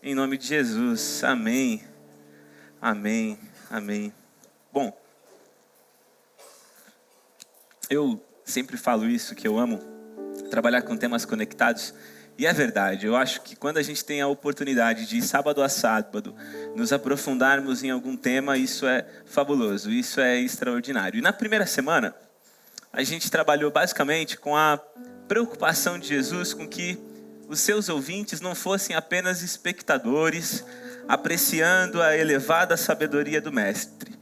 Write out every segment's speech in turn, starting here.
Em nome de Jesus, amém, amém, amém. Bom, eu sempre falo isso, que eu amo trabalhar com temas conectados, e é verdade. Eu acho que quando a gente tem a oportunidade de sábado a sábado nos aprofundarmos em algum tema, isso é fabuloso, isso é extraordinário. E na primeira semana, a gente trabalhou basicamente com a preocupação de Jesus com que os seus ouvintes não fossem apenas espectadores, apreciando a elevada sabedoria do Mestre.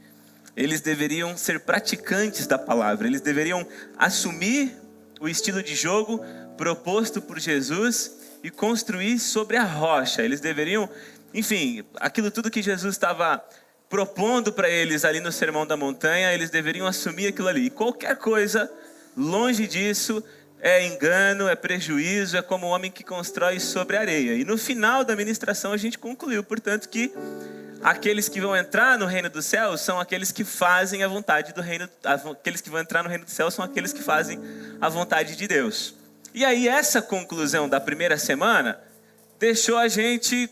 Eles deveriam ser praticantes da palavra, eles deveriam assumir o estilo de jogo proposto por Jesus e construir sobre a rocha. Eles deveriam, enfim, aquilo tudo que Jesus estava propondo para eles ali no Sermão da Montanha, eles deveriam assumir aquilo ali. E qualquer coisa longe disso é engano, é prejuízo, é como o homem que constrói sobre areia. E no final da ministração a gente concluiu, portanto, que aqueles que vão entrar no reino dos céus são aqueles que fazem a vontade do reino, aqueles que vão entrar no reino dos céus são aqueles que fazem a vontade de Deus. E aí essa conclusão da primeira semana deixou a gente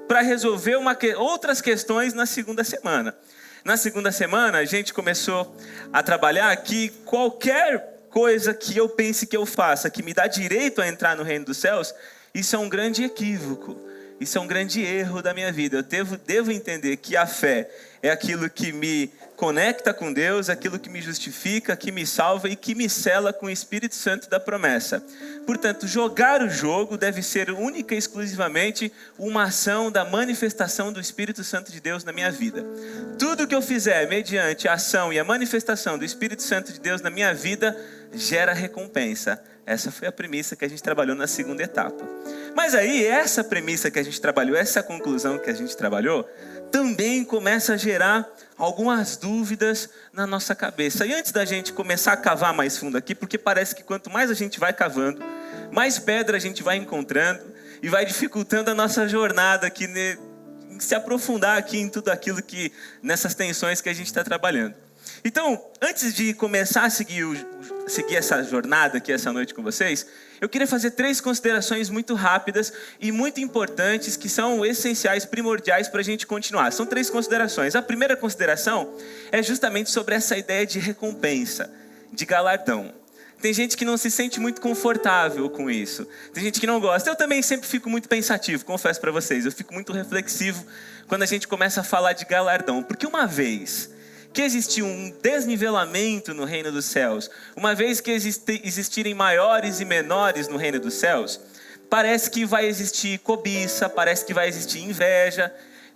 para resolver outras questões na segunda semana. Na segunda semana a gente começou a trabalhar que qualquer coisa que eu pense que eu faça, que me dá direito a entrar no reino dos céus, isso é um grande equívoco, isso é um grande erro da minha vida. Eu devo entender que a fé é aquilo que me conecta com Deus, aquilo que me justifica, que me salva e que me sela com o Espírito Santo da promessa. Portanto, jogar o jogo deve ser única e exclusivamente uma ação da manifestação do Espírito Santo de Deus na minha vida. Tudo que eu fizer mediante a ação e a manifestação do Espírito Santo de Deus na minha vida gera recompensa. Essa foi a premissa que a gente trabalhou na segunda etapa. Mas aí, essa premissa que a gente trabalhou, essa conclusão que a gente trabalhou, também começa a gerar algumas dúvidas na nossa cabeça. E antes da gente começar a cavar mais fundo aqui, porque parece que quanto mais a gente vai cavando, mais pedra a gente vai encontrando e vai dificultando a nossa jornada aqui, se aprofundar aqui em tudo aquilo que, nessas tensões que a gente está trabalhando. Então, antes de começar a seguir essa jornada aqui essa noite com vocês, eu queria fazer 3 considerações muito rápidas e muito importantes, que são essenciais, primordiais para a gente continuar. São 3 considerações. A primeira consideração é justamente sobre essa ideia de recompensa, de galardão. Tem gente que não se sente muito confortável com isso. Tem gente que não gosta. Eu também sempre fico muito pensativo, confesso para vocês. Eu fico muito reflexivo quando a gente começa a falar de galardão. Porque uma vez que existir um desnivelamento no reino dos céus, uma vez que existirem maiores e menores no reino dos céus, parece que vai existir cobiça, parece que vai existir inveja.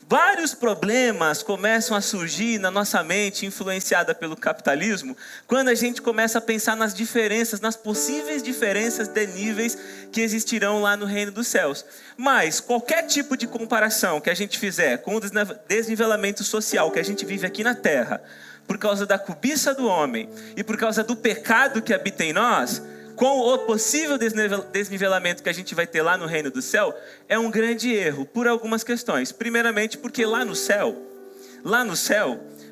Vários problemas começam a surgir na nossa mente, influenciada pelo capitalismo, quando a gente começa a pensar nas diferenças, nas possíveis diferenças de níveis que existirão lá no reino dos céus. Mas qualquer tipo de comparação que a gente fizer com o desnivelamento social que a gente vive aqui na Terra, por causa da cobiça do homem e por causa do pecado que habita em nós, com o possível desnivelamento que a gente vai ter lá no reino do céu, é um grande erro, por algumas questões. Primeiramente, porque lá no céu,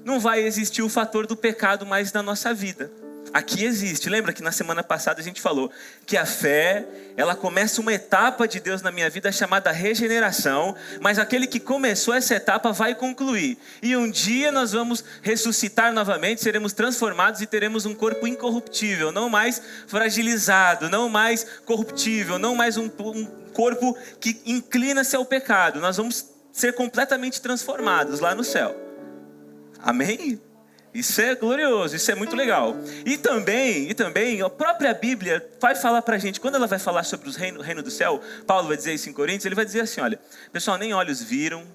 não vai existir o fator do pecado mais na nossa vida. Aqui existe. Lembra que na semana passada a gente falou que a fé, ela começa uma etapa de Deus na minha vida chamada regeneração, mas aquele que começou essa etapa vai concluir. E um dia nós vamos ressuscitar novamente, seremos transformados e teremos um corpo incorruptível, não mais fragilizado, não mais corruptível, não mais um corpo que inclina-se ao pecado. Nós vamos ser completamente transformados lá no céu. Amém? Isso é glorioso, isso é muito legal. E também, a própria Bíblia vai falar pra gente, quando ela vai falar sobre o reino do céu, Paulo vai dizer isso em Coríntios, ele vai dizer assim, olha, pessoal, nem olhos viram,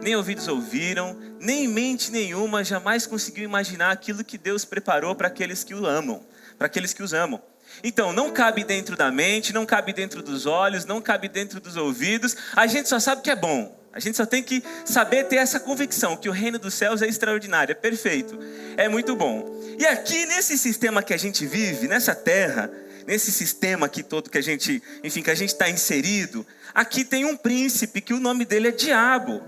nem ouvidos ouviram, nem mente nenhuma jamais conseguiu imaginar aquilo que Deus preparou para aqueles que o amam, para aqueles que os amam. Então, não cabe dentro da mente, não cabe dentro dos olhos, não cabe dentro dos ouvidos, a gente só sabe que é bom. A gente só tem que saber ter essa convicção que o reino dos céus é extraordinário, é perfeito, é muito bom. E aqui nesse sistema que a gente vive, nessa terra, nesse sistema aqui todo que a gente está inserido, aqui tem um príncipe que o nome dele é Diabo.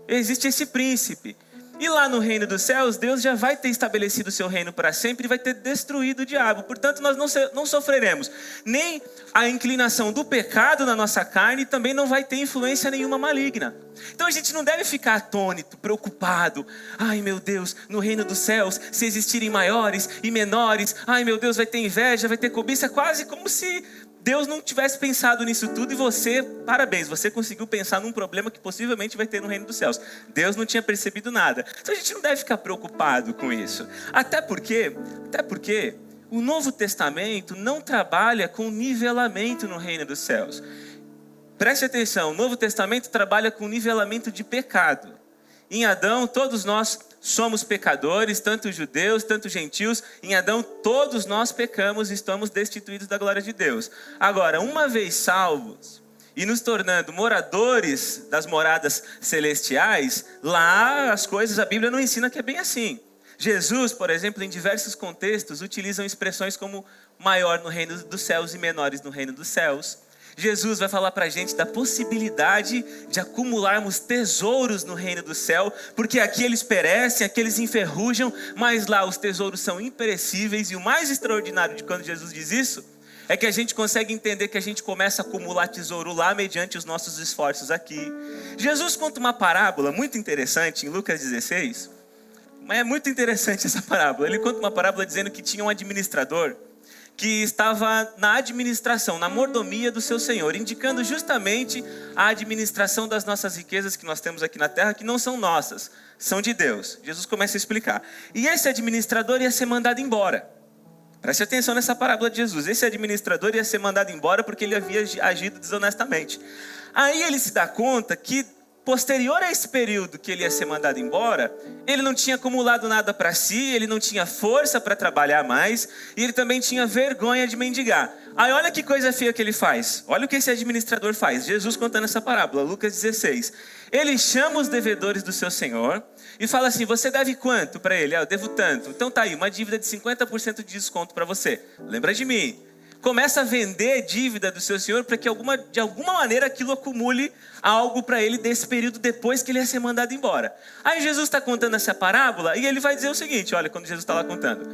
Existe esse príncipe. E lá no reino dos céus, Deus já vai ter estabelecido o seu reino para sempre e vai ter destruído o diabo. Portanto, nós não sofreremos nem a inclinação do pecado na nossa carne e também não vai ter influência nenhuma maligna. Então a gente não deve ficar atônito, preocupado. Ai meu Deus, no reino dos céus, se existirem maiores e menores, ai meu Deus, vai ter inveja, vai ter cobiça, quase como se Deus não tivesse pensado nisso tudo e você, parabéns, você conseguiu pensar num problema que possivelmente vai ter no reino dos céus. Deus não tinha percebido nada. Então a gente não deve ficar preocupado com isso. Até porque o Novo Testamento não trabalha com nivelamento no reino dos céus. Preste atenção, o Novo Testamento trabalha com nivelamento de pecado. Em Adão, todos nós somos pecadores, tanto judeus, tanto gentios. Em Adão, todos nós pecamos e estamos destituídos da glória de Deus. Agora, uma vez salvos e nos tornando moradores das moradas celestiais, lá as coisas, a Bíblia não ensina que é bem assim. Jesus, por exemplo, em diversos contextos, utilizam expressões como maior no reino dos céus e menores no reino dos céus. Jesus vai falar para a gente da possibilidade de acumularmos tesouros no reino do céu, porque aqui eles perecem, aqui eles enferrujam, mas lá os tesouros são imperecíveis. E o mais extraordinário de quando Jesus diz isso, é que a gente consegue entender que a gente começa a acumular tesouro lá mediante os nossos esforços aqui. Jesus conta uma parábola muito interessante em Lucas 16, mas é muito interessante essa parábola. Ele conta uma parábola dizendo que tinha um administrador que estava na administração, na mordomia do seu senhor, indicando justamente a administração das nossas riquezas que nós temos aqui na terra, que não são nossas, são de Deus. Jesus começa a explicar. E esse administrador ia ser mandado embora. Preste atenção nessa parábola de Jesus. Esse administrador ia ser mandado embora porque ele havia agido desonestamente. Aí ele se dá conta que, posterior a esse período que ele ia ser mandado embora, ele não tinha acumulado nada para si, ele não tinha força para trabalhar mais, e ele também tinha vergonha de mendigar. Aí olha que coisa feia que ele faz. Olha o que esse administrador faz. Jesus contando essa parábola, Lucas 16. Ele chama os devedores do seu senhor e fala assim: você deve quanto para ele? Eu devo tanto. Então tá aí, uma dívida de 50% de desconto para você. Lembra de mim. Começa a vender dívida do seu senhor para que de alguma maneira aquilo acumule algo para ele desse período depois que ele ia ser mandado embora. Aí Jesus está contando essa parábola e ele vai dizer o seguinte, olha, quando Jesus está lá contando.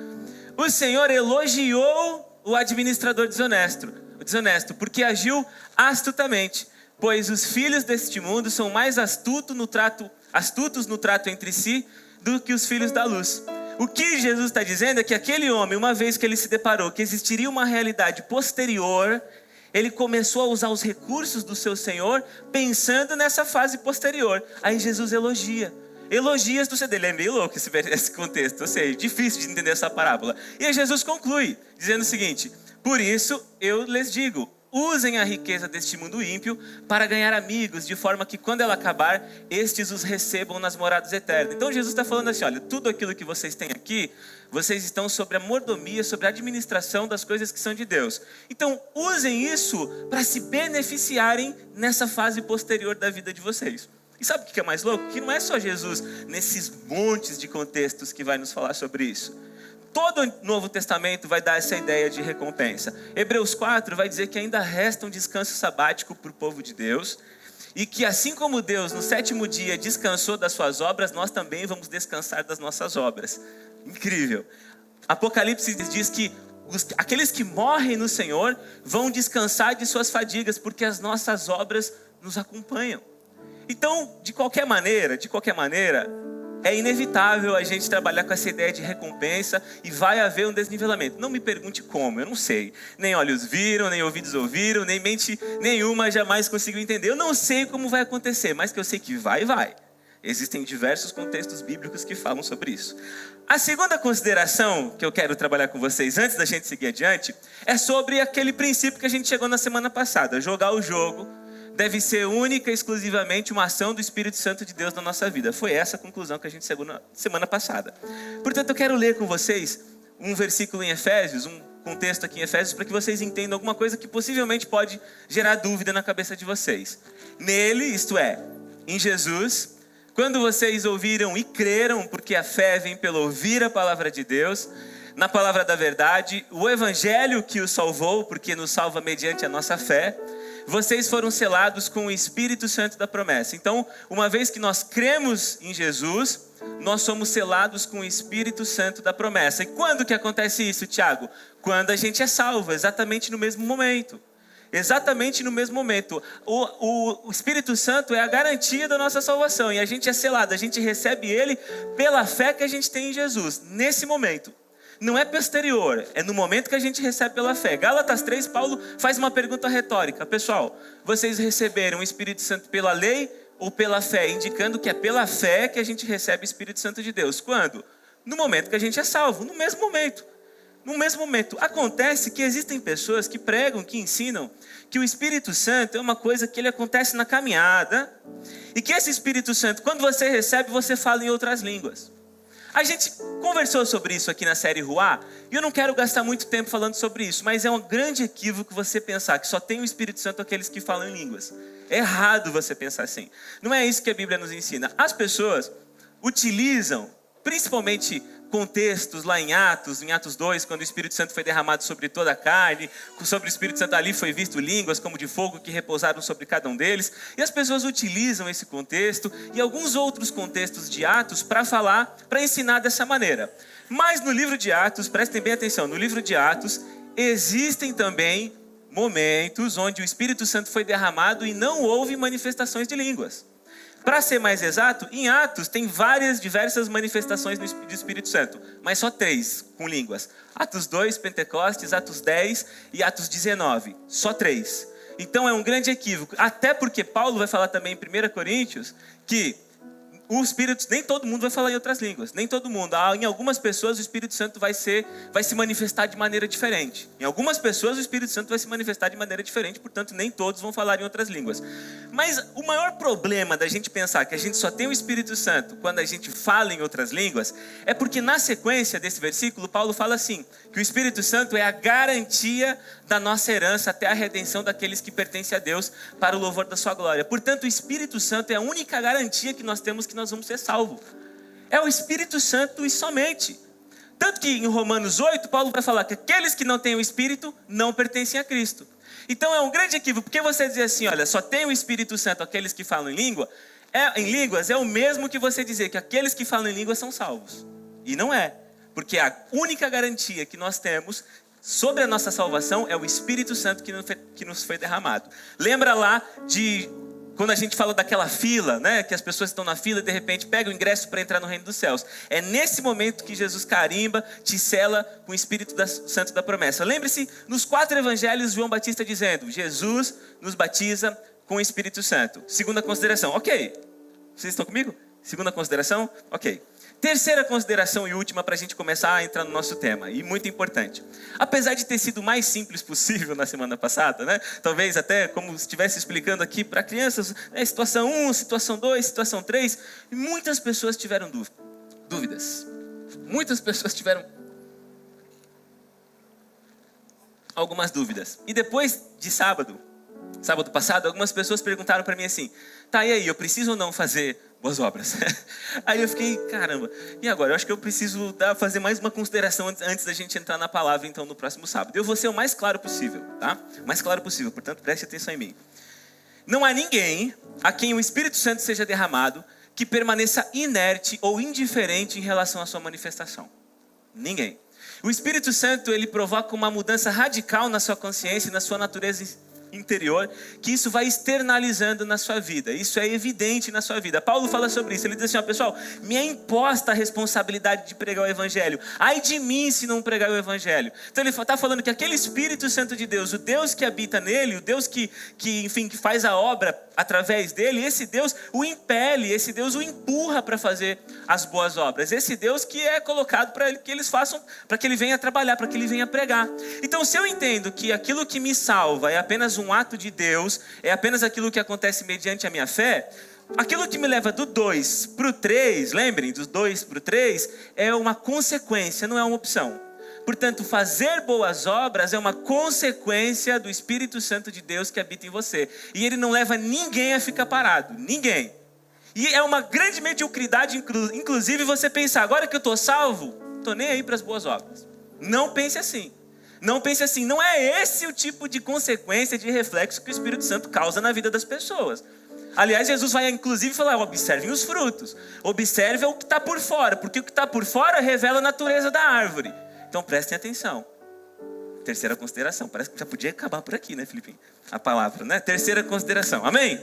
O Senhor elogiou o administrador desonesto, porque agiu astutamente, pois os filhos deste mundo são mais astutos no trato entre si do que os filhos da luz. O que Jesus está dizendo é que aquele homem, uma vez que ele se deparou que existiria uma realidade posterior, ele começou a usar os recursos do seu Senhor pensando nessa fase posterior. Aí Jesus elogia as do dele. É meio louco esse contexto, ou seja, difícil de entender essa parábola. E aí Jesus conclui, dizendo o seguinte: por isso eu lhes digo, usem a riqueza deste mundo ímpio para ganhar amigos, de forma que quando ela acabar, estes os recebam nas moradas eternas. Então Jesus está falando assim, olha, tudo aquilo que vocês têm aqui, vocês estão sobre a mordomia, sobre a administração das coisas que são de Deus. Então usem isso para se beneficiarem nessa fase posterior da vida de vocês. E sabe o que é mais louco? Que não é só Jesus nesses montes de contextos que vai nos falar sobre isso. Todo o Novo Testamento vai dar essa ideia de recompensa. Hebreus 4 vai dizer que ainda resta um descanso sabático para o povo de Deus. E que assim como Deus no 7º dia descansou das suas obras, nós também vamos descansar das nossas obras. Incrível. Apocalipse diz que aqueles que morrem no Senhor vão descansar de suas fadigas, porque as nossas obras nos acompanham. Então, de qualquer maneira, é inevitável a gente trabalhar com essa ideia de recompensa e vai haver um desnivelamento. Não me pergunte como, eu não sei. Nem olhos viram, nem ouvidos ouviram, nem mente nenhuma jamais conseguiu entender. Eu não sei como vai acontecer, mas que eu sei que vai. Existem diversos contextos bíblicos que falam sobre isso. A segunda consideração que eu quero trabalhar com vocês antes da gente seguir adiante é sobre aquele princípio que a gente chegou na semana passada. Jogar o jogo deve ser única e exclusivamente uma ação do Espírito Santo de Deus na nossa vida. Foi essa a conclusão que a gente chegou na semana passada. Portanto, eu quero ler com vocês um versículo em Efésios, um contexto aqui em Efésios, para que vocês entendam alguma coisa que possivelmente pode gerar dúvida na cabeça de vocês. Nele, isto é, em Jesus, quando vocês ouviram e creram, porque a fé vem pelo ouvir a palavra de Deus, na palavra da verdade, o evangelho que o salvou, porque nos salva mediante a nossa fé, vocês foram selados com o Espírito Santo da promessa. Então, uma vez que nós cremos em Jesus, nós somos selados com o Espírito Santo da promessa. E quando que acontece isso, Tiago? Quando a gente é salvo, exatamente no mesmo momento. Exatamente no mesmo momento. O Espírito Santo é a garantia da nossa salvação. E a gente é selado, a gente recebe ele pela fé que a gente tem em Jesus. Nesse momento. Não é posterior, é no momento que a gente recebe pela fé. Gálatas 3, Paulo faz uma pergunta retórica. Pessoal, vocês receberam o Espírito Santo pela lei ou pela fé? Indicando que é pela fé que a gente recebe o Espírito Santo de Deus. Quando? No momento que a gente é salvo, no mesmo momento. No mesmo momento. Acontece que existem pessoas que pregam, que ensinam que o Espírito Santo é uma coisa que ele acontece na caminhada e que esse Espírito Santo, quando você recebe, você fala em outras línguas. A gente conversou sobre isso aqui na série Ruá, e eu não quero gastar muito tempo falando sobre isso, mas é um grande equívoco você pensar que só tem o Espírito Santo aqueles que falam em línguas. É errado você pensar assim. Não é isso que a Bíblia nos ensina. As pessoas utilizam, principalmente contextos lá em Atos 2, quando o Espírito Santo foi derramado sobre toda a carne, sobre o Espírito Santo ali foi visto línguas como de fogo que repousaram sobre cada um deles, e as pessoas utilizam esse contexto e alguns outros contextos de Atos para falar, para ensinar dessa maneira. Mas no livro de Atos, prestem bem atenção, no livro de Atos existem também momentos onde o Espírito Santo foi derramado e não houve manifestações de línguas. Para ser mais exato, em Atos tem diversas manifestações do Espírito Santo, mas só 3 com línguas. Atos 2, Pentecostes, Atos 10 e Atos 19, só 3. Então é um grande equívoco, até porque Paulo vai falar também em 1 Coríntios que o Espírito, nem todo mundo vai falar em outras línguas, nem todo mundo. Em algumas pessoas o Espírito Santo vai se manifestar de maneira diferente. Em algumas pessoas o Espírito Santo vai se manifestar de maneira diferente, portanto nem todos vão falar em outras línguas. Mas o maior problema da gente pensar que a gente só tem o Espírito Santo quando a gente fala em outras línguas, é porque na sequência desse versículo, Paulo fala assim, que o Espírito Santo é a garantia da nossa herança até a redenção daqueles que pertencem a Deus para o louvor da sua glória. Portanto, o Espírito Santo é a única garantia que nós temos que nós vamos ser salvos. É o Espírito Santo e somente. Tanto que em Romanos 8, Paulo vai falar que aqueles que não têm o Espírito não pertencem a Cristo. Então é um grande equívoco, porque você dizer assim, olha, só tem o Espírito Santo aqueles que falam em línguas é o mesmo que você dizer que aqueles que falam em línguas são salvos. E não é, porque a única garantia que nós temos sobre a nossa salvação é o Espírito Santo que nos foi derramado. Lembra lá de quando a gente fala daquela fila, né, que as pessoas estão na fila e de repente pegam o ingresso para entrar no reino dos céus. É nesse momento que Jesus carimba, te sela com o Espírito Santo da promessa. Lembre-se, nos 4 evangelhos, João Batista dizendo, Jesus nos batiza com o Espírito Santo. Segunda consideração, ok. Vocês estão comigo? Segunda consideração, ok. Terceira consideração e última para a gente começar a entrar no nosso tema, e muito importante. Apesar de ter sido o mais simples possível na semana passada, né? Talvez até como se estivesse explicando aqui para crianças, né? Situação 1, situação 2, situação 3, e muitas pessoas tiveram dúvidas. Muitas pessoas tiveram algumas dúvidas. E depois de sábado passado, algumas pessoas perguntaram para mim assim, tá, e aí, eu preciso ou não fazer boas obras? Aí eu fiquei, caramba, e agora? Eu acho que eu preciso fazer mais uma consideração antes da gente entrar na palavra, então, no próximo sábado. Eu vou ser o mais claro possível, tá? O mais claro possível, portanto, preste atenção em mim. Não há ninguém a quem o Espírito Santo seja derramado que permaneça inerte ou indiferente em relação à sua manifestação. Ninguém. O Espírito Santo, ele provoca uma mudança radical na sua consciência e na sua natureza interior, que isso vai externalizando na sua vida. Isso é evidente na sua vida. Paulo fala sobre isso. Ele diz assim, ó, pessoal, me é imposta a responsabilidade de pregar o Evangelho. Ai de mim se não pregar o Evangelho. Então ele está falando que aquele Espírito Santo de Deus, o Deus que habita nele, o Deus que faz a obra através dele, esse Deus o impele, esse Deus o empurra para fazer as boas obras. Esse Deus que é colocado para que eles façam, para que ele venha trabalhar, para que ele venha pregar. Então, se eu entendo que aquilo que me salva é apenas um ato de Deus, é apenas aquilo que acontece mediante a minha fé, aquilo que me leva do 2 para o 3, lembrem, do 2 para o 3, é uma consequência, não é uma opção. Portanto, fazer boas obras é uma consequência do Espírito Santo de Deus que habita em você. E ele não leva ninguém a ficar parado, ninguém. E é uma grande mediocridade, inclusive, você pensar, agora que eu estou salvo, estou nem aí para as boas obras. Não pense assim. Não pense assim, não é esse o tipo de consequência, de reflexo que o Espírito Santo causa na vida das pessoas. Aliás, Jesus vai inclusive falar, observem os frutos. Observe o que está por fora, porque o que está por fora revela a natureza da árvore. Então prestem atenção. Terceira consideração, parece que já podia acabar por aqui, né, Felipe? A palavra, né? Terceira consideração, amém?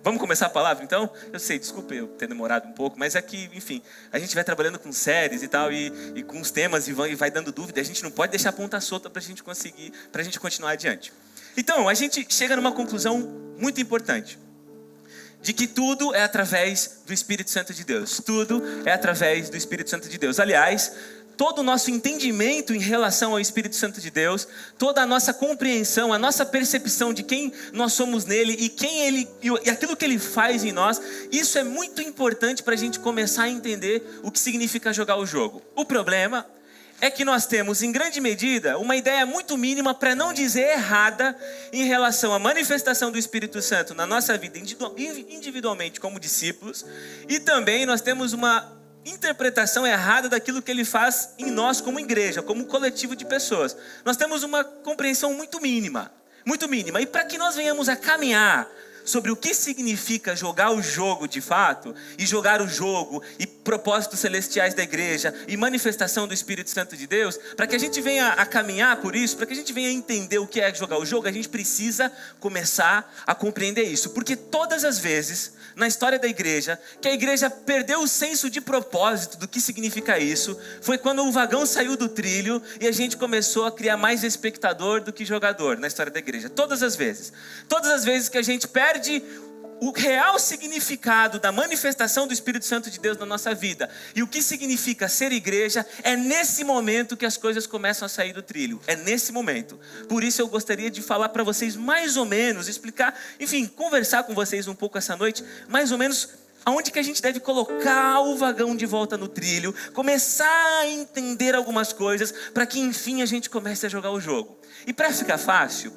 Vamos começar a palavra, então? Eu sei, desculpa eu ter demorado um pouco, mas é que, enfim, a gente vai trabalhando com séries e tal, e com os temas, e vai dando dúvida, a gente não pode deixar a ponta solta para a gente conseguir, para a gente continuar adiante. Então, a gente chega numa conclusão muito importante, de que tudo é através do Espírito Santo de Deus. Tudo é através do Espírito Santo de Deus. Aliás, todo o nosso entendimento em relação ao Espírito Santo de Deus, toda a nossa compreensão, a nossa percepção de quem nós somos nele e quem ele e aquilo que ele faz em nós, isso é muito importante para a gente começar a entender o que significa jogar o jogo. O problema é que nós temos, em grande medida, uma ideia muito mínima, para não dizer errada, em relação à manifestação do Espírito Santo na nossa vida individualmente como discípulos, e também nós temos uma interpretação errada daquilo que ele faz em nós como igreja, como coletivo de pessoas. Nós temos uma compreensão muito mínima, e para que nós venhamos a caminhar sobre o que significa jogar o jogo de fato, e jogar o jogo, e propósitos celestiais da igreja, e manifestação do Espírito Santo de Deus, para que a gente venha a caminhar por isso, para que a gente venha a entender o que é jogar o jogo, a gente precisa começar a compreender isso, porque todas as vezes, na história da igreja, que a igreja perdeu o senso de propósito do que significa isso, foi quando o vagão saiu do trilho, e a gente começou a criar mais espectador do que jogador na história da igreja, todas as vezes que a gente perde o real significado da manifestação do Espírito Santo de Deus na nossa vida e o que significa ser igreja, é nesse momento que as coisas começam a sair do trilho, é nesse momento. Por isso eu gostaria de falar para vocês mais ou menos, explicar, enfim, conversar com vocês um pouco essa noite, mais ou menos aonde que a gente deve colocar o vagão de volta no trilho, começar a entender algumas coisas, para que enfim a gente comece a jogar o jogo. E para ficar fácil,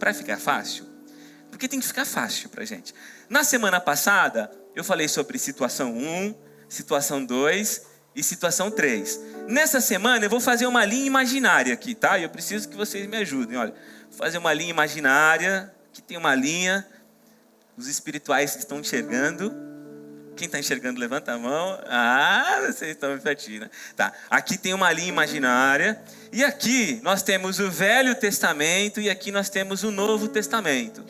porque tem que ficar fácil pra gente. Na semana passada, eu falei sobre situação 1, situação 2 e situação 3. Nessa semana, eu vou fazer uma linha imaginária aqui, tá? E eu preciso que vocês me ajudem. Olha, vou fazer uma linha imaginária. Aqui tem uma linha. Os espirituais que estão enxergando. Quem está enxergando, levanta a mão. Ah, vocês estão pertinho, né? Tá. Aqui tem uma linha imaginária. E aqui nós temos o Velho Testamento e aqui nós temos o Novo Testamento.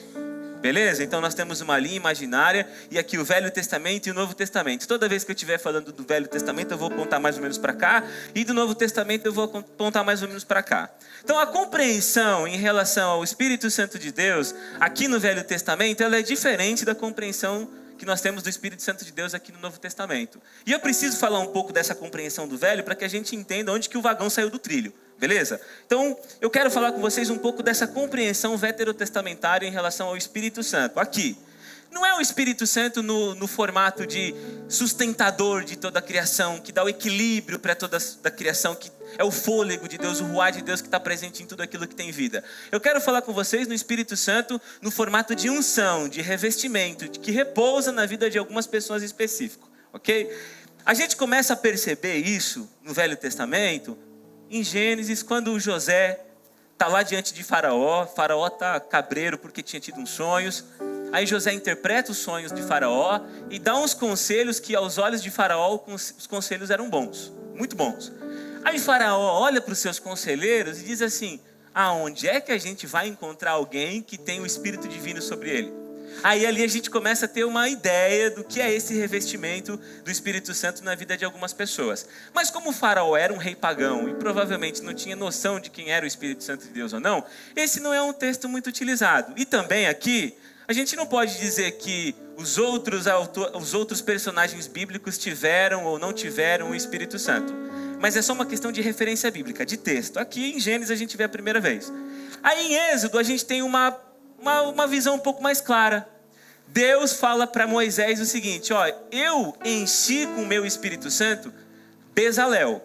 Beleza? Então nós temos uma linha imaginária e aqui o Velho Testamento e o Novo Testamento. Toda vez que eu estiver falando do Velho Testamento, eu vou apontar mais ou menos para cá, e do Novo Testamento eu vou apontar mais ou menos para cá. Então a compreensão em relação ao Espírito Santo de Deus aqui no Velho Testamento, ela é diferente da compreensão que nós temos do Espírito Santo de Deus aqui no Novo Testamento. E eu preciso falar um pouco dessa compreensão do Velho para que a gente entenda onde que o vagão saiu do trilho. Beleza? Então, eu quero falar com vocês um pouco dessa compreensão veterotestamentária em relação ao Espírito Santo. Aqui, não é o Espírito Santo no formato de sustentador de toda a criação, que dá o equilíbrio para toda a criação, que é o fôlego de Deus, o ruá de Deus que está presente em tudo aquilo que tem vida. Eu quero falar com vocês no Espírito Santo no formato de unção, de revestimento, que repousa na vida de algumas pessoas específicas. Ok? A gente começa a perceber isso no Velho Testamento, em Gênesis, quando José está lá diante de Faraó. Faraó está cabreiro porque tinha tido uns sonhos. Aí José interpreta os sonhos de Faraó e dá uns conselhos que aos olhos de Faraó os conselhos eram bons, muito bons. Aí Faraó olha para os seus conselheiros e diz assim: aonde é que a gente vai encontrar alguém que tem o Espírito Divino sobre ele? Aí ali a gente começa a ter uma ideia do que é esse revestimento do Espírito Santo na vida de algumas pessoas. Mas como o Faraó era um rei pagão e provavelmente não tinha noção de quem era o Espírito Santo de Deus ou não, esse não é um texto muito utilizado. E também aqui, a gente não pode dizer que os outros personagens bíblicos tiveram ou não tiveram o Espírito Santo. Mas é só uma questão de referência bíblica, de texto. Aqui em Gênesis a gente vê a primeira vez. Aí em Êxodo a gente tem uma visão um pouco mais clara. Deus fala para Moisés o seguinte: ó, eu enchi com o meu Espírito Santo Bezalel.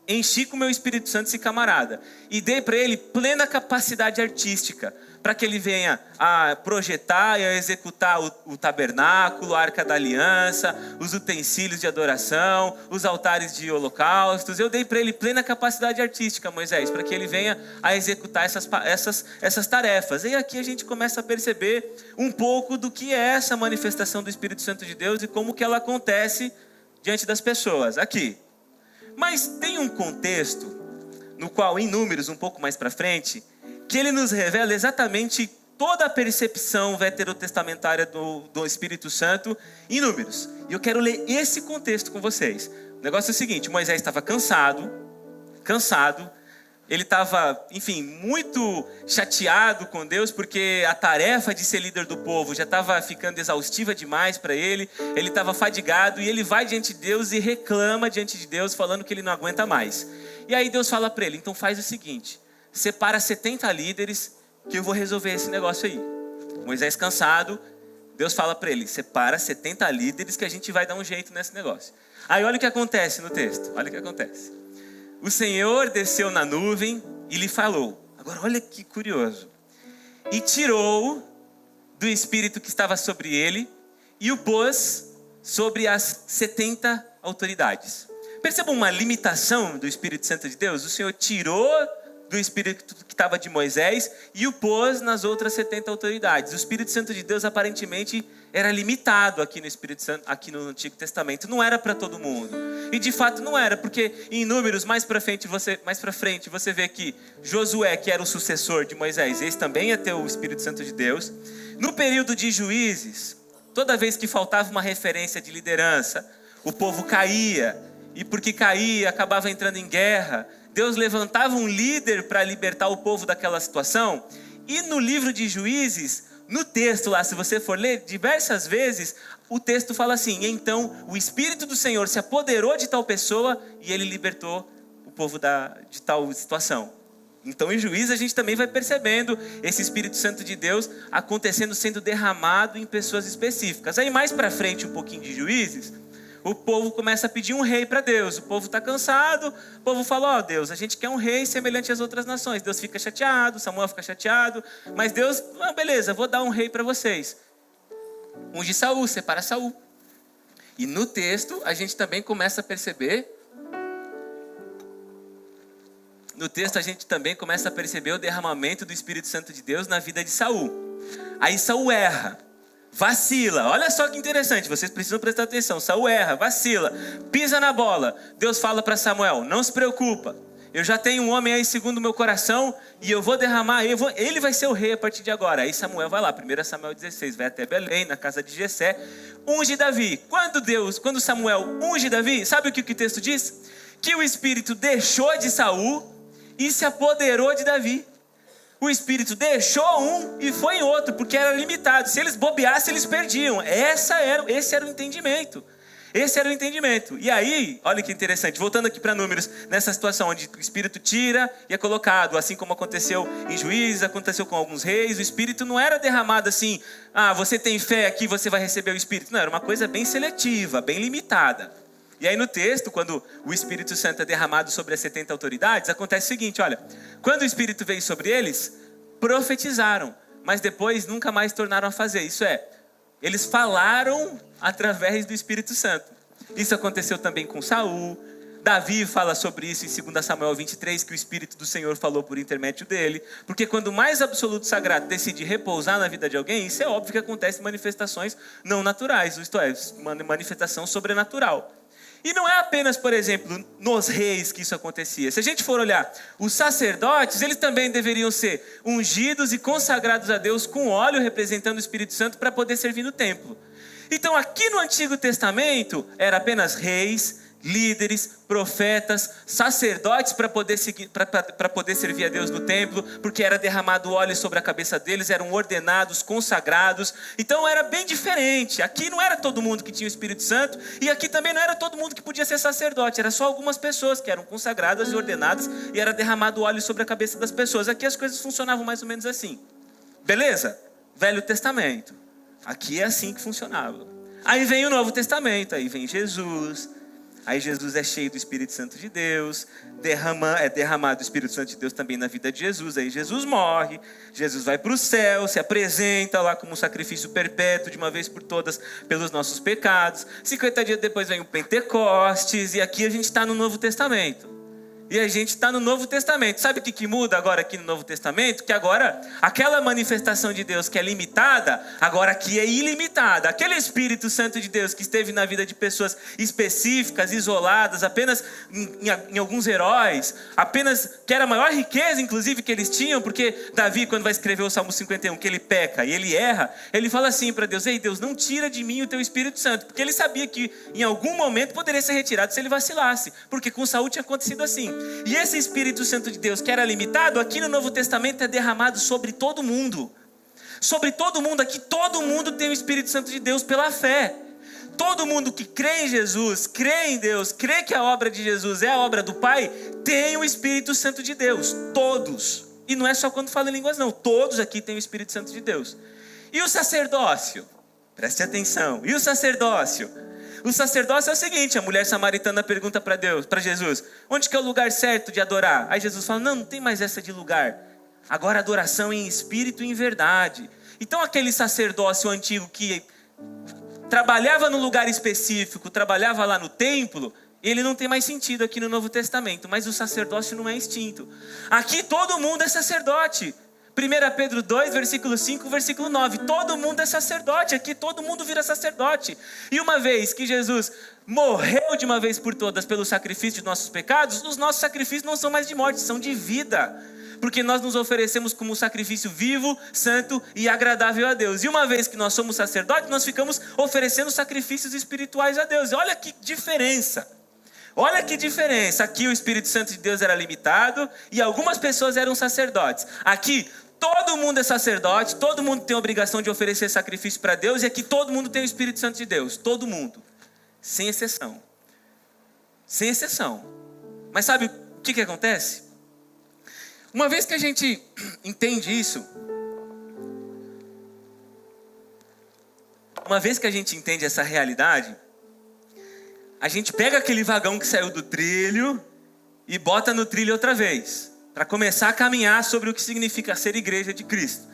enchi com o meu Espírito Santo esse camarada e dei para ele plena capacidade artística, para que ele venha a projetar e a executar o tabernáculo, a Arca da Aliança, os utensílios de adoração, os altares de holocaustos. Eu dei para ele plena capacidade artística, Moisés, para que ele venha a executar essas tarefas. E aqui a gente começa a perceber um pouco do que é essa manifestação do Espírito Santo de Deus e como que ela acontece diante das pessoas. Aqui. Mas tem um contexto no qual, em Números, um pouco mais para frente, que ele nos revela exatamente toda a percepção veterotestamentária do Espírito Santo em Números. E eu quero ler esse contexto com vocês. O negócio é o seguinte: Moisés estava cansado, ele estava, enfim, muito chateado com Deus, porque a tarefa de ser líder do povo já estava ficando exaustiva demais para ele. Ele estava fadigado e ele vai diante de Deus e reclama diante de Deus, falando que ele não aguenta mais. E aí Deus fala para ele: então faz o seguinte, separa 70 líderes que eu vou resolver esse negócio aí. Moisés cansado, Deus fala para ele: separa 70 líderes que a gente vai dar um jeito nesse negócio. Aí olha o que acontece no texto, olha o que acontece. O Senhor desceu na nuvem e lhe falou. Agora olha que curioso. E tirou do espírito que estava sobre ele e o pôs sobre as 70 autoridades. Percebam uma limitação do Espírito Santo de Deus? O Senhor tirou do espírito que estava de Moisés e o pôs nas outras 70 autoridades. O Espírito Santo de Deus aparentemente era limitado aqui no Espírito Santo, aqui no Antigo Testamento. Não era para todo mundo. E de fato não era, porque em Números mais para frente você vê que Josué, que era o sucessor de Moisés, esse também ia ter o Espírito Santo de Deus. No período de Juízes, toda vez que faltava uma referência de liderança, o povo caía, e porque caía, acabava entrando em guerra. Deus levantava um líder para libertar o povo daquela situação. E no livro de Juízes, no texto lá, se você for ler, diversas vezes, o texto fala assim: então o Espírito do Senhor se apoderou de tal pessoa e ele libertou o povo de tal situação. Então em Juízes a gente também vai percebendo esse Espírito Santo de Deus acontecendo, sendo derramado em pessoas específicas. Aí mais para frente um pouquinho de Juízes, o povo começa a pedir um rei para Deus. O povo está cansado, o povo fala: ó Deus, a gente quer um rei semelhante às outras nações. Deus fica chateado, Samuel fica chateado, mas Deus, beleza, vou dar um rei para vocês. Unge Saul, separa Saul. E no texto a gente também começa a perceber, o derramamento do Espírito Santo de Deus na vida de Saul. Aí Saul erra, vacila. Olha só que interessante, vocês precisam prestar atenção. Saul erra, vacila, pisa na bola. Deus fala para Samuel: não se preocupa, eu já tenho um homem aí segundo o meu coração e eu vou derramar, ele vai ser o rei a partir de agora. Aí Samuel vai lá, 1 Samuel 16, vai até Belém, na casa de Jessé, unge Davi. Quando Samuel unge Davi, sabe o que o texto diz? Que o Espírito deixou de Saul e se apoderou de Davi. O Espírito deixou um e foi em outro, porque era limitado. Se eles bobeassem, eles perdiam. Esse era o entendimento. Esse era o entendimento. E aí, olha que interessante, voltando aqui para Números, nessa situação onde o Espírito tira e é colocado, assim como aconteceu em Juízes, aconteceu com alguns reis, o Espírito não era derramado assim: você tem fé aqui, você vai receber o Espírito. Não, era uma coisa bem seletiva, bem limitada. E aí no texto, quando o Espírito Santo é derramado sobre as 70 autoridades, acontece o seguinte: olha, quando o Espírito veio sobre eles, profetizaram, mas depois nunca mais tornaram a fazer. Isso é, eles falaram através do Espírito Santo. Isso aconteceu também com Saul. Davi fala sobre isso em 2 Samuel 23, que o Espírito do Senhor falou por intermédio dele. Porque quando o mais absoluto sagrado decide repousar na vida de alguém, isso é óbvio que acontece manifestações não naturais, isto é, uma manifestação sobrenatural. E não é apenas, por exemplo, nos reis que isso acontecia. Se a gente for olhar, os sacerdotes, eles também deveriam ser ungidos e consagrados a Deus com óleo, representando o Espírito Santo, para poder servir no templo. Então aqui no Antigo Testamento, era apenas reis, líderes, profetas, sacerdotes para poder servir a Deus no templo, porque era derramado óleo sobre a cabeça deles, eram ordenados, consagrados. Então era bem diferente. Aqui não era todo mundo que tinha o Espírito Santo, e aqui também não era todo mundo que podia ser sacerdote, era só algumas pessoas que eram consagradas e ordenadas, e era derramado óleo sobre a cabeça das pessoas. Aqui as coisas funcionavam mais ou menos assim. Beleza? Velho Testamento. Aqui é assim que funcionava. Aí vem o Novo Testamento, aí vem Jesus. Aí Jesus é cheio do Espírito Santo de Deus, é derramado o Espírito Santo de Deus também na vida de Jesus. Aí Jesus morre, Jesus vai para o céu, se apresenta lá como um sacrifício perpétuo de uma vez por todas pelos nossos pecados. 50 dias depois vem o Pentecostes e aqui a gente está no Novo Testamento. E a gente está no Novo Testamento. Sabe o que muda agora aqui no Novo Testamento? Que agora, aquela manifestação de Deus que é limitada, agora aqui é ilimitada. Aquele Espírito Santo de Deus que esteve na vida de pessoas específicas, isoladas, apenas em alguns heróis, apenas que era a maior riqueza, inclusive, que eles tinham, porque Davi, quando vai escrever o Salmo 51, que ele peca e ele erra, ele fala assim para Deus: ei Deus, não tira de mim o teu Espírito Santo, porque ele sabia que em algum momento poderia ser retirado se ele vacilasse, porque com Saul tinha acontecido assim. E esse Espírito Santo de Deus que era limitado, aqui no Novo Testamento é derramado sobre todo mundo. Sobre todo mundo, aqui todo mundo tem o Espírito Santo de Deus pela fé. Todo mundo que crê em Jesus, crê em Deus, crê que a obra de Jesus é a obra do Pai, tem o Espírito Santo de Deus. Todos. E não é só quando fala em línguas não, todos aqui têm o Espírito Santo de Deus. E o sacerdócio? Preste atenção. E o sacerdócio? O sacerdócio é o seguinte: a mulher samaritana pergunta para Jesus: onde que é o lugar certo de adorar? Aí Jesus fala: não tem mais essa de lugar. Agora adoração em espírito e em verdade. Então aquele sacerdócio antigo que trabalhava no lugar específico, trabalhava lá no templo, ele não tem mais sentido aqui no Novo Testamento. Mas o sacerdócio não é extinto. Aqui todo mundo é sacerdote. 1 Pedro 2, versículo 5, versículo 9. Todo mundo é sacerdote. Aqui todo mundo vira sacerdote. E uma vez que Jesus morreu de uma vez por todas pelo sacrifício de nossos pecados, os nossos sacrifícios não são mais de morte, são de vida. Porque nós nos oferecemos como sacrifício vivo, santo e agradável a Deus. E uma vez que nós somos sacerdotes, nós ficamos oferecendo sacrifícios espirituais a Deus. Olha que diferença. Olha que diferença. Aqui o Espírito Santo de Deus era limitado e algumas pessoas eram sacerdotes. Aqui todo mundo é sacerdote, todo mundo tem a obrigação de oferecer sacrifício para Deus, e aqui todo mundo tem o Espírito Santo de Deus. Todo mundo. Sem exceção. Sem exceção. Mas sabe o que acontece? Uma vez que a gente entende isso, uma vez que a gente entende essa realidade, a gente pega aquele vagão que saiu do trilho e bota no trilho outra vez, para começar a caminhar sobre o que significa ser igreja de Cristo.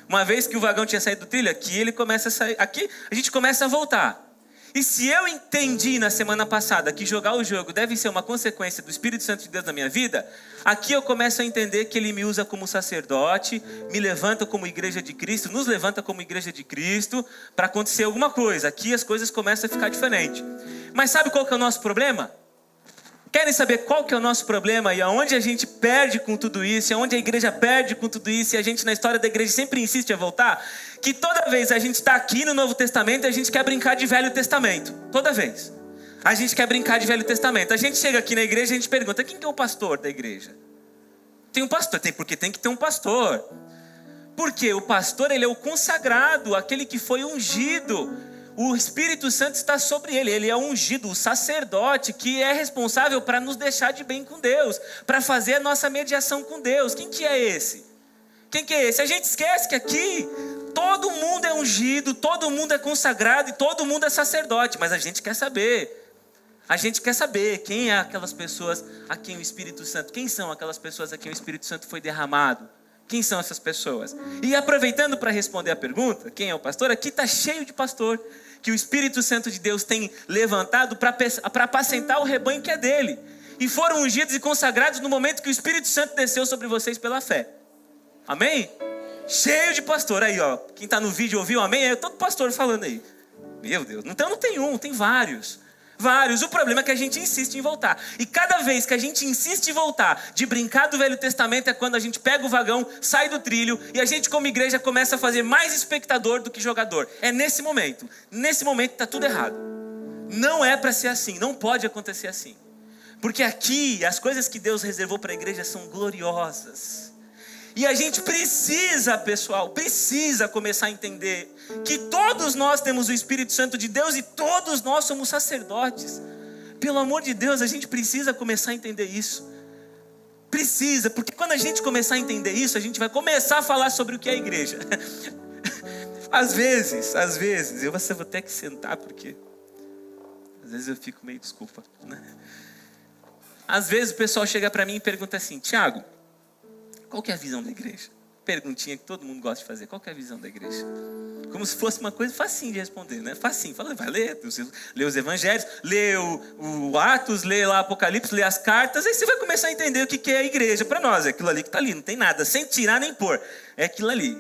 Uma vez que o vagão tinha saído do trilho, aqui ele começa a sair, aqui a gente começa a voltar. E se eu entendi na semana passada que jogar o jogo deve ser uma consequência do Espírito Santo de Deus na minha vida, aqui eu começo a entender que Ele me usa como sacerdote, me levanta como igreja de Cristo, nos levanta como igreja de Cristo, para acontecer alguma coisa. Aqui as coisas começam a ficar diferentes. Mas sabe qual que é o nosso problema? Querem saber qual que é o nosso problema e aonde a gente perde com tudo isso, e aonde a igreja perde com tudo isso, e a gente na história da igreja sempre insiste a voltar? Que toda vez a gente está aqui no Novo Testamento e a gente quer brincar de Velho Testamento. Toda vez. A gente quer brincar de Velho Testamento. A gente chega aqui na igreja e a gente pergunta: quem que é o pastor da igreja? Tem um pastor, porque tem que ter um pastor. Porque o pastor, ele é o consagrado, aquele que foi ungido. O Espírito Santo está sobre ele, ele é ungido, o sacerdote que é responsável para nos deixar de bem com Deus, para fazer a nossa mediação com Deus. Quem que é esse? Quem que é esse? A gente esquece que aqui todo mundo é ungido, todo mundo é consagrado e todo mundo é sacerdote, mas a gente quer saber. A gente quer saber quem é aquelas pessoas a quem o Espírito Santo, quem são aquelas pessoas a quem o Espírito Santo foi derramado? Quem são essas pessoas? E aproveitando para responder a pergunta, quem é o pastor? Aqui está cheio de pastor, que o Espírito Santo de Deus tem levantado para apacentar o rebanho que é dele. E foram ungidos e consagrados no momento que o Espírito Santo desceu sobre vocês pela fé. Amém? Cheio de pastor. Aí, ó, quem está no vídeo ouviu amém? É todo pastor falando aí. Meu Deus, então não tem um, tem vários. Vários. O problema é que a gente insiste em voltar. E cada vez que a gente insiste em voltar de brincar do Velho Testamento é quando a gente pega o vagão, sai do trilho e a gente como igreja começa a fazer mais espectador do que jogador. É nesse momento. Nesse momento está tudo errado. Não é para ser assim. Não pode acontecer assim. Porque aqui as coisas que Deus reservou para a igreja são gloriosas. E a gente precisa, pessoal, precisa começar a entender que todos nós temos o Espírito Santo de Deus e todos nós somos sacerdotes. Pelo amor de Deus, a gente precisa começar a entender isso. Precisa, porque quando a gente começar a entender isso, a gente vai começar a falar sobre o que é a igreja. Às vezes, eu vou ter que sentar porque Às vezes eu fico meio, desculpa, né? Às vezes o pessoal chega para mim e pergunta assim: Tiago, qual que é a visão da igreja? Perguntinha que todo mundo gosta de fazer. Qual que é a visão da igreja? Como se fosse uma coisa facinho de responder, né? Facinho. Fala, vai ler os evangelhos, lê o Atos, lê lá Apocalipse, lê as cartas, aí você vai começar a entender o que é a igreja para nós. É aquilo ali que está ali, não tem nada, sem tirar nem pôr. É aquilo ali,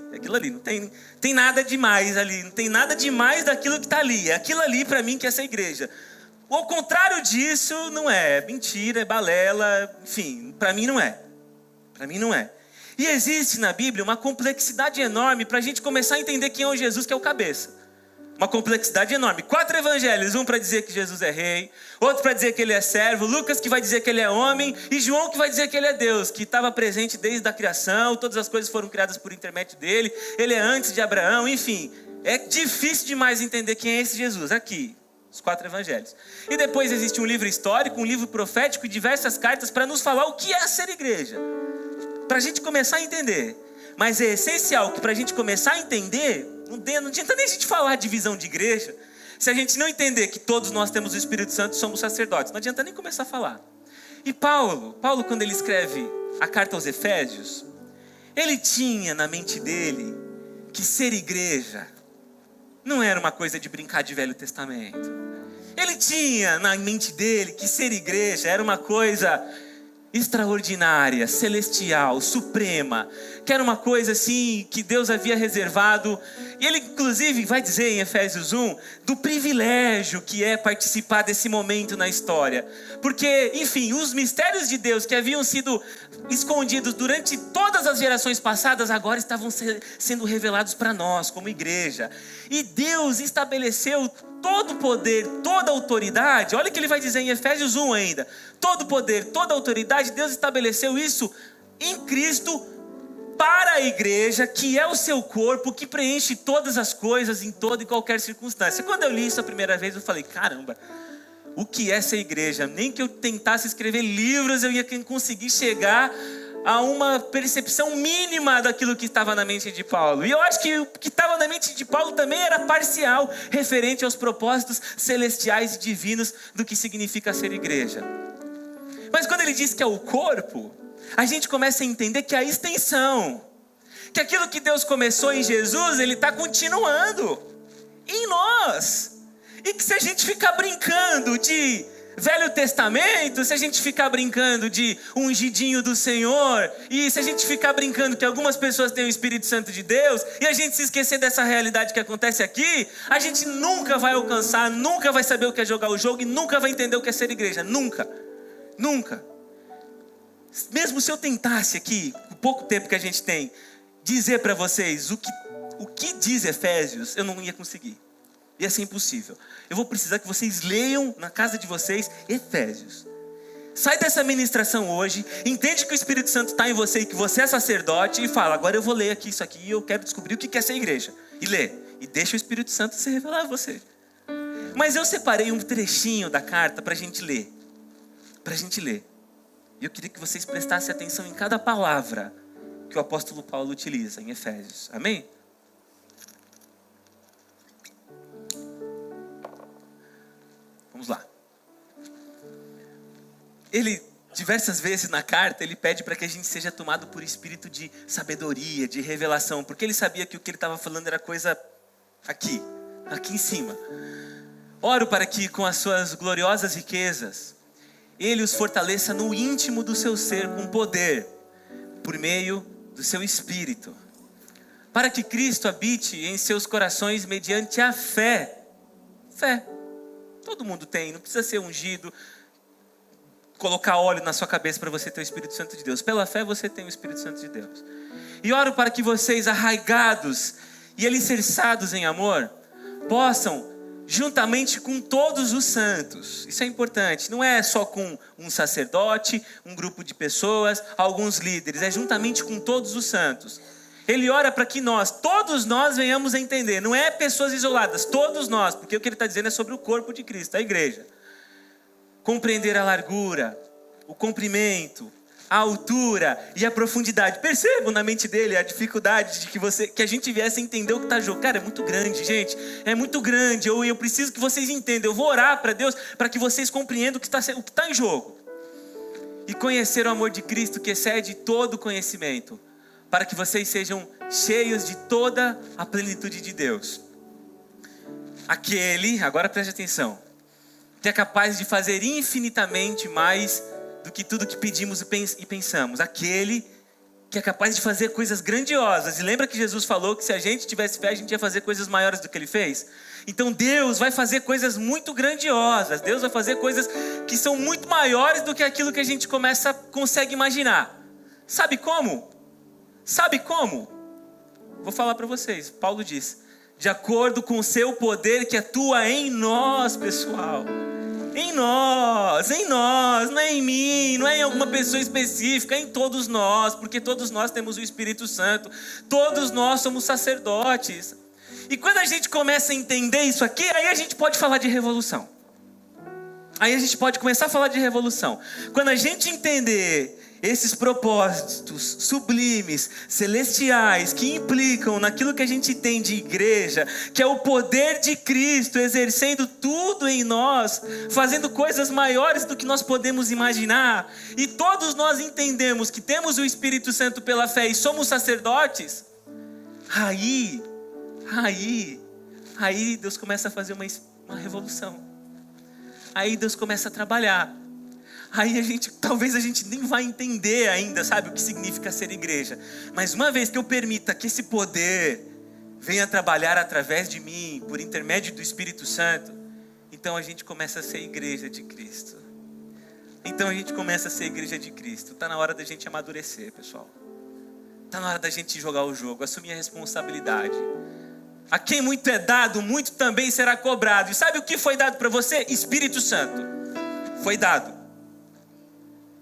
não tem nada demais ali, não tem nada demais daquilo que está ali. É aquilo ali para mim que é essa igreja. O contrário disso não é mentira, é balela, enfim, para mim não é. Para mim não é. E existe na Bíblia uma complexidade enorme para a gente começar a entender quem é o Jesus que é o cabeça. Uma complexidade enorme. 4 evangelhos, um para dizer que Jesus é rei, outro para dizer que ele é servo, Lucas que vai dizer que ele é homem, e João que vai dizer que ele é Deus, que estava presente desde a criação, todas as coisas foram criadas por intermédio dele, ele é antes de Abraão, enfim. É difícil demais entender quem é esse Jesus, aqui, os 4 evangelhos. E depois existe um livro histórico, um livro profético e diversas cartas para nos falar o que é ser igreja. Para a gente começar a entender. Mas é essencial que para a gente começar a entender, não adianta nem a gente falar de visão de igreja, se a gente não entender que todos nós temos o Espírito Santo e somos sacerdotes. Não adianta nem começar a falar. E Paulo, quando ele escreve a carta aos Efésios, ele tinha na mente dele que ser igreja não era uma coisa de brincar de Velho Testamento. Ele tinha na mente dele que ser igreja era uma coisa extraordinária, celestial, suprema, que era uma coisa assim que Deus havia reservado. E ele inclusive vai dizer em Efésios 1 do privilégio que é participar desse momento na história, porque enfim, os mistérios de Deus que haviam sido escondidos durante todas as gerações passadas agora estavam sendo revelados para nós como igreja. E Deus estabeleceu todo poder, toda autoridade. Olha o que ele vai dizer em Efésios 1 ainda. Todo poder, toda autoridade, Deus estabeleceu isso em Cristo para a igreja, que é o seu corpo, que preenche todas as coisas em toda e qualquer circunstância. Quando eu li isso a primeira vez, eu falei, caramba, o que é essa igreja? Nem que eu tentasse escrever livros, eu ia conseguir chegar a uma percepção mínima daquilo que estava na mente de Paulo. E eu acho que o que estava na mente de Paulo também era parcial, referente aos propósitos celestiais e divinos do que significa ser igreja. Mas quando ele diz que é o corpo, a gente começa a entender que é a extensão, que aquilo que Deus começou em Jesus, ele está continuando em nós. E que se a gente ficar brincando de Velho Testamento, se a gente ficar brincando de ungidinho do Senhor, e se a gente ficar brincando que algumas pessoas têm o Espírito Santo de Deus, e a gente se esquecer dessa realidade que acontece aqui, a gente nunca vai alcançar, nunca vai saber o que é jogar o jogo, e nunca vai entender o que é ser igreja, nunca. Mesmo se eu tentasse aqui, com o pouco tempo que a gente tem, dizer para vocês o que diz Efésios, eu não ia conseguir. Ia ser impossível. Eu vou precisar que vocês leiam na casa de vocês Efésios. Sai dessa ministração hoje, entende que o Espírito Santo está em você e que você é sacerdote, e fala, agora eu vou ler aqui isso aqui e eu quero descobrir o que é ser igreja. E lê. E deixa o Espírito Santo se revelar a você. Mas eu separei um trechinho da carta para a gente ler. E eu queria que vocês prestassem atenção em cada palavra que o apóstolo Paulo utiliza em Efésios. Amém? Vamos lá. Ele, diversas vezes na carta, ele pede para que a gente seja tomado por espírito de sabedoria, de revelação, porque ele sabia que o que ele estava falando era coisa aqui em cima. Oro para que com as suas gloriosas riquezas, ele os fortaleça no íntimo do seu ser com poder, por meio do seu Espírito, para que Cristo habite em seus corações mediante a fé. Fé. Todo mundo tem, não precisa ser ungido, colocar óleo na sua cabeça para você ter o Espírito Santo de Deus. Pela fé você tem o Espírito Santo de Deus. E oro para que vocês, arraigados e alicerçados em amor, possam, juntamente com todos os santos, isso é importante, não é só com um sacerdote, um grupo de pessoas, alguns líderes, é juntamente com todos os santos. Ele ora para que todos nós venhamos a entender, não é pessoas isoladas, todos nós, porque o que ele está dizendo é sobre o corpo de Cristo, a igreja. Compreender a largura, o comprimento, a altura e a profundidade. Percebam na mente dele a dificuldade de que a gente viesse a entender o que está em jogo. Cara, é muito grande, gente. É muito grande. Eu preciso que vocês entendam. Eu vou orar para Deus para que vocês compreendam o que está em jogo. E conhecer o amor de Cristo que excede todo conhecimento, para que vocês sejam cheios de toda a plenitude de Deus. Aquele, agora preste atenção, que é capaz de fazer infinitamente mais do que tudo que pedimos e pensamos. Aquele que é capaz de fazer coisas grandiosas. E lembra que Jesus falou que se a gente tivesse fé, a gente ia fazer coisas maiores do que Ele fez? Então Deus vai fazer coisas muito grandiosas. Deus vai fazer coisas que são muito maiores do que aquilo que a gente consegue imaginar. Sabe como? Sabe como? Vou falar para vocês. Paulo diz: de acordo com o seu poder que atua em nós, pessoal. Em nós, não é em mim, não é em alguma pessoa específica, é em todos nós, porque todos nós temos o Espírito Santo, todos nós somos sacerdotes. E quando a gente começa a entender isso aqui, aí a gente pode falar de revolução. Aí a gente pode começar a falar de revolução. Quando a gente entender esses propósitos sublimes, celestiais, que implicam naquilo que a gente tem de igreja, que é o poder de Cristo exercendo tudo em nós, fazendo coisas maiores do que nós podemos imaginar, e todos nós entendemos que temos o Espírito Santo pela fé e somos sacerdotes, aí Deus começa a fazer uma revolução. Aí Deus começa a trabalhar. Aí talvez a gente nem vai entender ainda, sabe, o que significa ser igreja. Mas uma vez que eu permita que esse poder venha trabalhar através de mim, por intermédio do Espírito Santo, então a gente começa a ser igreja de Cristo. Então a gente começa a ser igreja de Cristo. Está na hora da gente amadurecer, pessoal. Está na hora da gente jogar o jogo, assumir a responsabilidade. A quem muito é dado, muito também será cobrado. E sabe o que foi dado para você? Espírito Santo. Foi dado.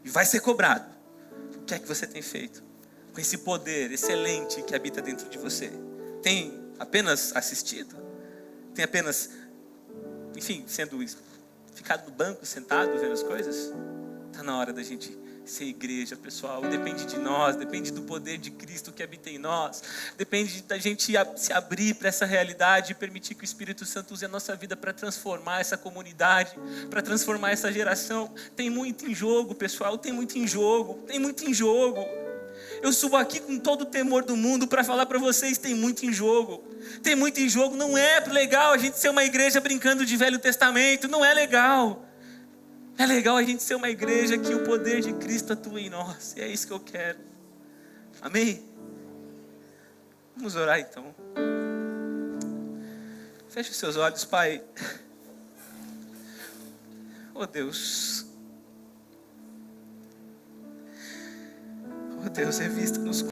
E vai ser cobrado. O que é que você tem feito com esse poder excelente que habita dentro de você? Tem apenas assistido? Tem apenas, ficado no banco, sentado, vendo as coisas? Está na hora da gente ser igreja, pessoal. Depende de nós, depende do poder de Cristo que habita em nós. Depende da gente se abrir para essa realidade e permitir que o Espírito Santo use a nossa vida para transformar essa comunidade, para transformar essa geração. Tem muito em jogo, pessoal, tem muito em jogo. Eu subo aqui com todo o temor do mundo para falar para vocês, tem muito em jogo. Tem muito em jogo. Não é legal a gente ser uma igreja brincando de Velho Testamento, não é legal. É legal a gente ser uma igreja que o poder de Cristo atua em nós. E é isso que eu quero. Amém? Vamos orar então. Feche os seus olhos, Pai. Oh Deus. Oh Deus, revista-nos